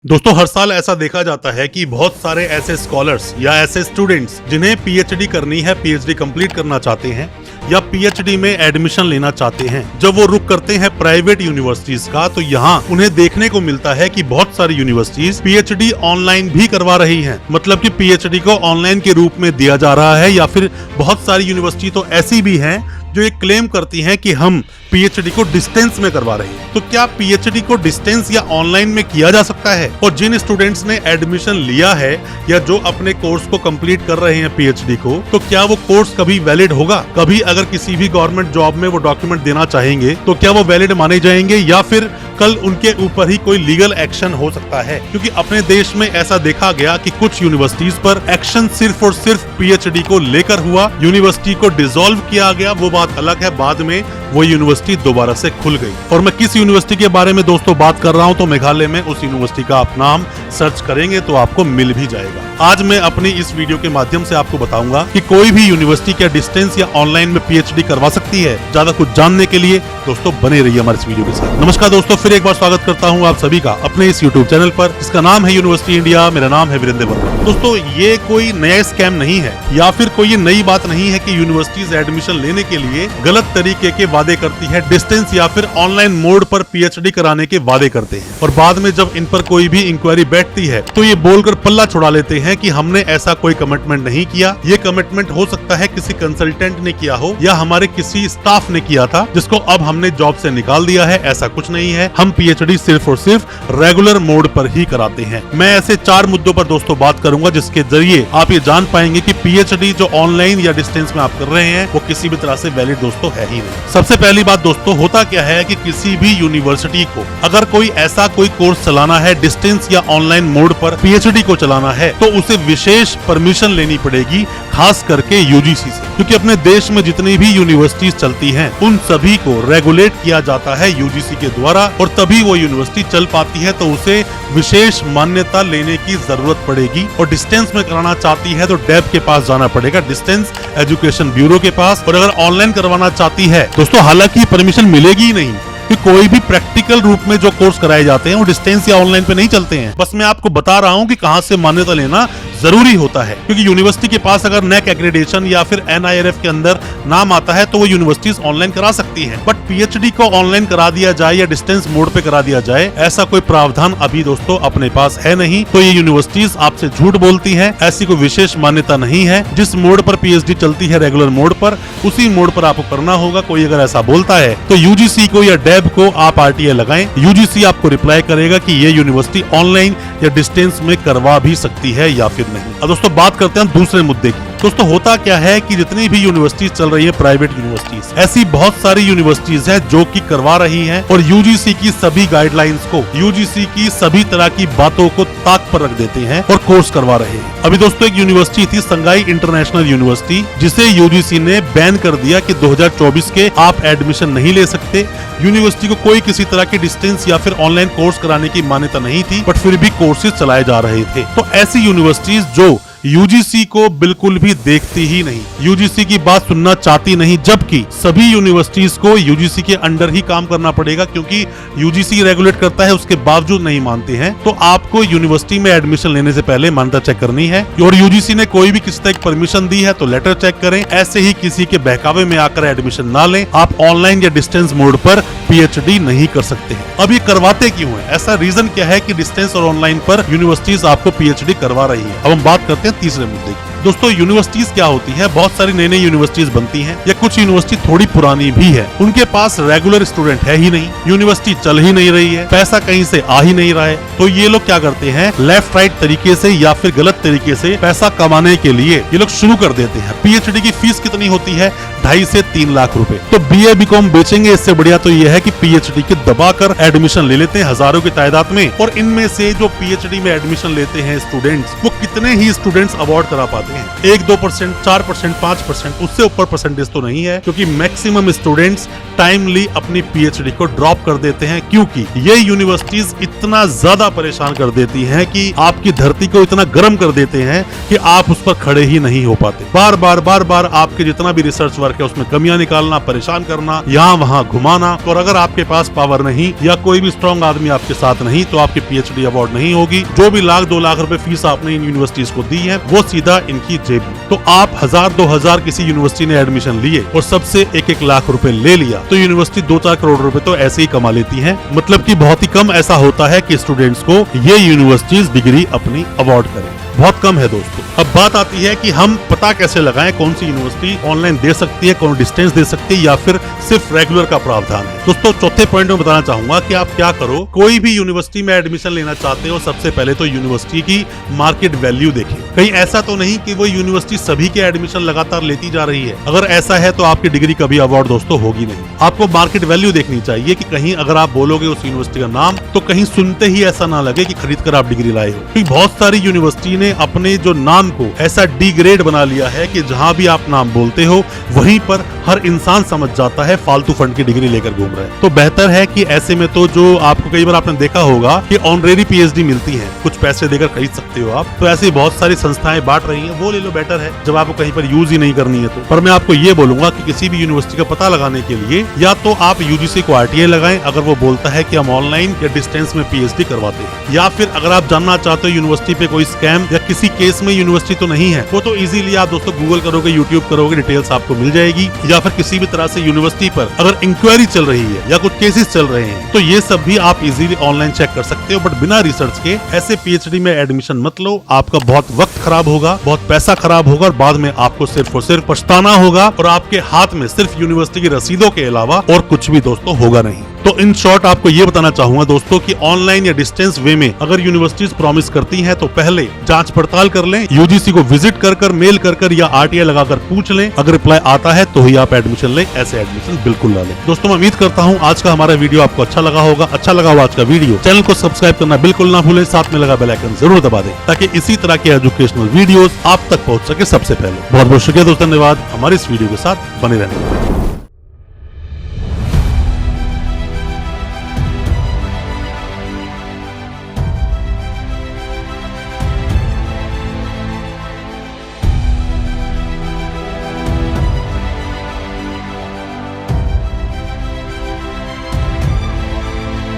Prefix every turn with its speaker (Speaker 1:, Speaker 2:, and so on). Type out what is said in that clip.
Speaker 1: दोस्तों हर साल ऐसा देखा जाता है कि बहुत सारे ऐसे स्कॉलर्स या ऐसे स्टूडेंट्स जिन्हें पीएचडी करनी है, पीएचडी कंप्लीट करना चाहते हैं या पीएचडी में एडमिशन लेना चाहते हैं, जब वो रुख करते हैं प्राइवेट यूनिवर्सिटीज का तो यहाँ उन्हें देखने को मिलता है कि बहुत सारी यूनिवर्सिटीज पीएचडी ऑनलाइन भी करवा रही हैं। मतलब कि पीएचडी को ऑनलाइन के रूप में दिया जा रहा है, या फिर बहुत सारी यूनिवर्सिटी तो ऐसी भी हैं जो ये क्लेम करती हैं कि हम पीएचडी को डिस्टेंस में करवा रहे हैं। तो क्या पीएचडी को डिस्टेंस या ऑनलाइन में किया जा सकता है? और जिन स्टूडेंट्स ने एडमिशन लिया है या जो अपने कोर्स को कंप्लीट कर रहे हैं पीएचडी को, तो क्या वो कोर्स कभी वैलिड होगा? कभी अगर किसी भी गवर्नमेंट जॉब में वो डॉक्यूमेंट देना चाहेंगे तो क्या वो वैलिड माने जाएंगे, या फिर कल उनके ऊपर ही कोई लीगल एक्शन हो सकता है? क्योंकि अपने देश में ऐसा देखा गया कि कुछ यूनिवर्सिटीज पर एक्शन सिर्फ और सिर्फ पीएचडी को लेकर हुआ, यूनिवर्सिटी को डिसॉल्व किया गया, वो बात अलग है। बाद में वो यूनिवर्सिटी दोबारा से खुल गई। और मैं किस यूनिवर्सिटी के बारे में दोस्तों बात कर रहा हूं, तो मेघालय में उस यूनिवर्सिटी का आप नाम सर्च करेंगे तो आपको मिल भी जाएगा। आज मैं अपनी इस वीडियो के माध्यम से आपको बताऊंगा कि कोई भी यूनिवर्सिटी क्या डिस्टेंस या ऑनलाइन में पीएचडी करवा सकती है। ज्यादा कुछ जानने के लिए दोस्तों बने रहिए हमारे इस वीडियो के साथ। नमस्कार दोस्तों, फिर एक बार स्वागत करता हूं आप सभी का अपने इस यूट्यूब चैनल पर, जिसका नाम है यूनिवर्सिटी इंडिया। मेरा नाम है वीरेंद्र वर्मा। दोस्तों ये कोई नया स्कैम नहीं है, या फिर कोई ये नई बात नहीं है कि यूनिवर्सिटीज एडमिशन लेने के लिए गलत तरीके के वादे करती है, डिस्टेंस या फिर ऑनलाइन मोड पर पीएचडी कराने के वादे करते हैं, और बाद में जब इन पर कोई भी इंक्वायरी बैठती है तो ये बोलकर पल्ला छुड़ा लेते हैं कि हमने ऐसा कोई कमिटमेंट नहीं किया। ये कमिटमेंट हो सकता है किसी कंसल्टेंट ने किया हो या हमारे किसी स्टाफ ने किया था, जिसको अब हमने जॉब से निकाल दिया है। ऐसा कुछ नहीं है, हम पीएचडी सिर्फ और सिर्फ रेगुलर मोड पर ही कराते हैं। मैं ऐसे 4 मुद्दों पर दोस्तों बात करूंगा जिसके जरिए आप ये जान पाएंगे कि पीएचडी जो ऑनलाइन या डिस्टेंस में आप कर रहे हैं वो किसी भी तरह से वैलिड दोस्तों है ही नहीं। सबसे पहली बात दोस्तों, होता क्या है कि किसी भी यूनिवर्सिटी को अगर कोई ऐसा कोई कोर्स चलाना है डिस्टेंस या ऑनलाइन मोड पर पीएचडी को चलाना है, तो उसे विशेष परमिशन लेनी पड़ेगी, खास करके यूजीसी से। क्योंकि अपने देश में जितनी भी यूनिवर्सिटीज चलती हैं उन सभी को रेगुलेट किया जाता है यूजीसी के द्वारा, और तभी वो यूनिवर्सिटी चल पाती है। तो उसे विशेष मान्यता लेने की जरूरत पड़ेगी, और डिस्टेंस में कराना चाहती है तो डैब के पास जाना पड़ेगा, डिस्टेंस एजुकेशन ब्यूरो के पास। और अगर ऑनलाइन करवाना चाहती है दोस्तों, हालांकि परमिशन मिलेगी ही नहीं, कि कोई भी प्रैक्टिकल रूप में जो कोर्स कराए जाते हैं वो डिस्टेंस या ऑनलाइन पे नहीं चलते हैं। बस मैं आपको बता रहा हूं कि कहां से मान्यता लेना जरूरी होता है, क्योंकि यूनिवर्सिटी के पास अगर नेक एक्रेडिटेशन या फिर एनआईआरएफ के अंदर नाम आता है तो वो यूनिवर्सिटीज ऑनलाइन करा सकती हैं। बट पीएचडी को ऑनलाइन करा दिया जाए या डिस्टेंस मोड पे करा दिया जाए, ऐसा कोई प्रावधान अभी दोस्तों अपने पास है नहीं। तो ये यूनिवर्सिटीज आपसे झूठ बोलती हैं, ऐसी कोई विशेष मान्यता नहीं है। जिस मोड पर पीएचडी चलती है रेगुलर मोड पर, उसी मोड पर आपको करना होगा। कोई अगर ऐसा बोलता है तो यूजीसी को या डैब को आप आरटीआई लगाएं, यूजीसी आपको रिप्लाई करेगा कि ये यूनिवर्सिटी ऑनलाइन या डिस्टेंस में करवा भी सकती है या फिर नहीं। अब दोस्तों बात करते हैं दूसरे मुद्दे की। दोस्तों होता क्या है कि जितनी भी यूनिवर्सिटीज चल रही है प्राइवेट यूनिवर्सिटीज, ऐसी बहुत सारी यूनिवर्सिटीज है जो कि करवा रही हैं और यूजीसी की सभी गाइडलाइंस को, यूजीसी की सभी तरह की बातों को ताक पर रख देते हैं और कोर्स करवा रहे हैं। अभी दोस्तों एक यूनिवर्सिटी थी संगाई इंटरनेशनल यूनिवर्सिटी, जिसे यूजीसी ने बैन कर दिया कि 2024 के आप एडमिशन नहीं ले सकते। यूनिवर्सिटी को कोई किसी तरह के डिस्टेंस या फिर ऑनलाइन कोर्स कराने की मान्यता नहीं थी, बट फिर भी कोर्सेज चलाए जा रहे थे। तो ऐसी यूनिवर्सिटीज जो यूजीसी को बिल्कुल भी देखती ही नहीं, यूजीसी की बात सुनना चाहती नहीं, जबकि सभी यूनिवर्सिटीज को यूजीसी के अंडर ही काम करना पड़ेगा, क्योंकि यूजीसी रेगुलेट करता है, उसके बावजूद नहीं मानते हैं। तो आपको यूनिवर्सिटी में एडमिशन लेने से पहले मान्यता चेक करनी है, और यूजीसी ने कोई भी किसी तरह की परमिशन दी है तो लेटर चेक करें। ऐसे ही किसी के बहकावे में आकर एडमिशन ना लें। आप ऑनलाइन या डिस्टेंस मोड पर पीएचडी नहीं कर सकते हैं। अब ये करवाते क्यों है? ऐसा रीजन क्या है कि डिस्टेंस और ऑनलाइन पर यूनिवर्सिटीज आपको पीएचडी करवा रही है? अब हम बात करते हैं तीसरे मुद्दे की। दोस्तों यूनिवर्सिटीज क्या होती है, बहुत सारी नई नई यूनिवर्सिटीज बनती हैं, या कुछ यूनिवर्सिटी थोड़ी पुरानी भी है, उनके पास रेगुलर स्टूडेंट है ही नहीं, यूनिवर्सिटी चल ही नहीं रही है, पैसा कहीं से आ ही नहीं रहा है। तो ये लोग क्या करते हैं, लेफ्ट राइट तरीके से या फिर गलत तरीके से पैसा कमाने के लिए ये लोग शुरू कर देते हैं। पीएचडी की फीस कितनी होती है? 2.5 से 3 लाख रुपए। तो बीए बीकॉम बेचेंगे, इससे बढ़िया तो ये है कि पीएचडी के दबाकर एडमिशन ले लेते हैं हजारों की तादाद में। और इनमें से जो पीएचडी में एडमिशन लेते हैं स्टूडेंट्स, वो कितने ही स्टूडेंट्स अवॉर्ड करा पाते जाते हैं। 1-2%, 4%, 5%, उससे ऊपर परसेंटेज तो नहीं है, क्योंकि मैक्सिमम स्टूडेंट्स टाइमली अपनी पीएचडी को ड्रॉप कर देते हैं, क्योंकि ये यूनिवर्सिटीज इतना ज्यादा परेशान कर देती हैं कि आपकी धरती को इतना गर्म कर देते हैं कि आप उस पर खड़े ही नहीं हो पाते। बार बार आपके जितना भी रिसर्च वर्क है उसमें कमियां निकालना, परेशान करना, यहाँ वहाँ घुमाना। और अगर आपके पास पावर नहीं या कोई भी स्ट्रॉन्ग आदमी आपके साथ नहीं तो आपकी पीएचडी अवार्ड नहीं होगी। जो भी 1-2 लाख रुपए फीस आपने इन यूनिवर्सिटीज को दी है वो सीधा इनकी जेब में। तो आप 1000-2000 किसी यूनिवर्सिटी ने एडमिशन लिए और सबसे 1-1 लाख रुपए ले लिया तो यूनिवर्सिटी 2-4 करोड़ रुपए तो ऐसे ही कमा लेती है। मतलब कि बहुत ही कम ऐसा होता है कि स्टूडेंट्स को ये यूनिवर्सिटीज डिग्री अपनी अवार्ड करें, बहुत कम है दोस्तों। अब बात आती है कि हम पता कैसे लगाएं कौन सी यूनिवर्सिटी ऑनलाइन दे सकती है, कौन डिस्टेंस दे सकती है या फिर सिर्फ रेगुलर का प्रावधान है। दोस्तों चौथे पॉइंट में बताना चाहूंगा कि आप क्या करो, कोई भी यूनिवर्सिटी में एडमिशन लेना चाहते हो सबसे पहले तो यूनिवर्सिटी की मार्केट वैल्यू देखें। कहीं ऐसा तो नहीं कि वो यूनिवर्सिटी सभी के एडमिशन लगातार लेती जा रही है। अगर ऐसा है तो आपकी डिग्री कभी अवार्ड दोस्तों होगी नहीं। आपको मार्केट वैल्यू देखनी चाहिए कि कहीं अगर आप बोलोगे उस यूनिवर्सिटी का नाम तो कहीं सुनते ही ऐसा ना लगे कि खरीद कर आप डिग्री लाए हो। क्योंकि बहुत सारी यूनिवर्सिटी ने अपने जो नाम को ऐसा डिग्रेड बना लिया है कि जहां भी आप नाम बोलते हो वहीं पर हर इंसान समझ जाता है फालतू फंड की डिग्री लेकर घूम रहे हैं। तो बेहतर है कि ऐसे में तो जो आपको कई बार आपने देखा होगा कि ऑनरेरी पीएचडी मिलती है, कुछ पैसे देकर खरीद सकते हो आप, तो ऐसी बहुत सारी संस्थाएं बांट रही हैं, वो ले लो, बेटर है जब आपको कहीं पर यूज ही नहीं करनी है तो। पर मैं आपको ये बोलूंगा कि किसी भी यूनिवर्सिटी का पता लगाने के लिए या तो आप यूजीसी को आरटीआई लगाएं अगर वो बोलता है कि हम ऑनलाइन या डिस्टेंस में पीएचडी करवाते हैं, या फिर अगर आप जानना चाहते हो यूनिवर्सिटी पे कोई स्कैम या किसी केस में यूनिवर्सिटी तो नहीं है, वो तो इजीली आप दोस्तों गूगल करोगे, यूट्यूब करोगे, डिटेल्स आपको मिल जाएगी। या फिर किसी भी तरह से यूनिवर्सिटी पर अगर इंक्वायरी चल रही है या कुछ केसेस चल रहे हैं तो ये सब भी आप इजीली ऑनलाइन चेक कर सकते हो। बट बिना रिसर्च के ऐसे पीएचडी में एडमिशन मत लो, आपका बहुत वक्त खराब होगा, बहुत पैसा खराब होगा और बाद में आपको सिर्फ और सिर्फ पछताना होगा और आपके हाथ में सिर्फ यूनिवर्सिटी की रसीदों के अलावा और कुछ भी दोस्तों होगा नहीं। तो इन शॉर्ट आपको ये बताना चाहूंगा दोस्तों कि ऑनलाइन या डिस्टेंस वे में अगर यूनिवर्सिटीज प्रॉमिस करती हैं तो पहले जांच पड़ताल कर लें, यूजीसी को विजिट कर मेल कर या आरटीआई लगाकर पूछ लें। अगर रिप्लाई आता है तो ही आप एडमिशन लें, ऐसे एडमिशन बिल्कुल ना लें। दोस्तों मैं उम्मीद करता हूँ आज का हमारा वीडियो आपको अच्छा लगा होगा। अच्छा लगा हो आज का वीडियो, चैनल को सब्सक्राइब करना बिल्कुल ना भूलें, साथ में लगा बेल आइकन जरूर दबा दें ताकि इसी तरह के एजुकेशनल वीडियोस आप तक पहुंच सके सबसे पहले। बहुत बहुत शुक्रिया दोस्तों, धन्यवाद हमारे इस वीडियो के साथ बने रहने।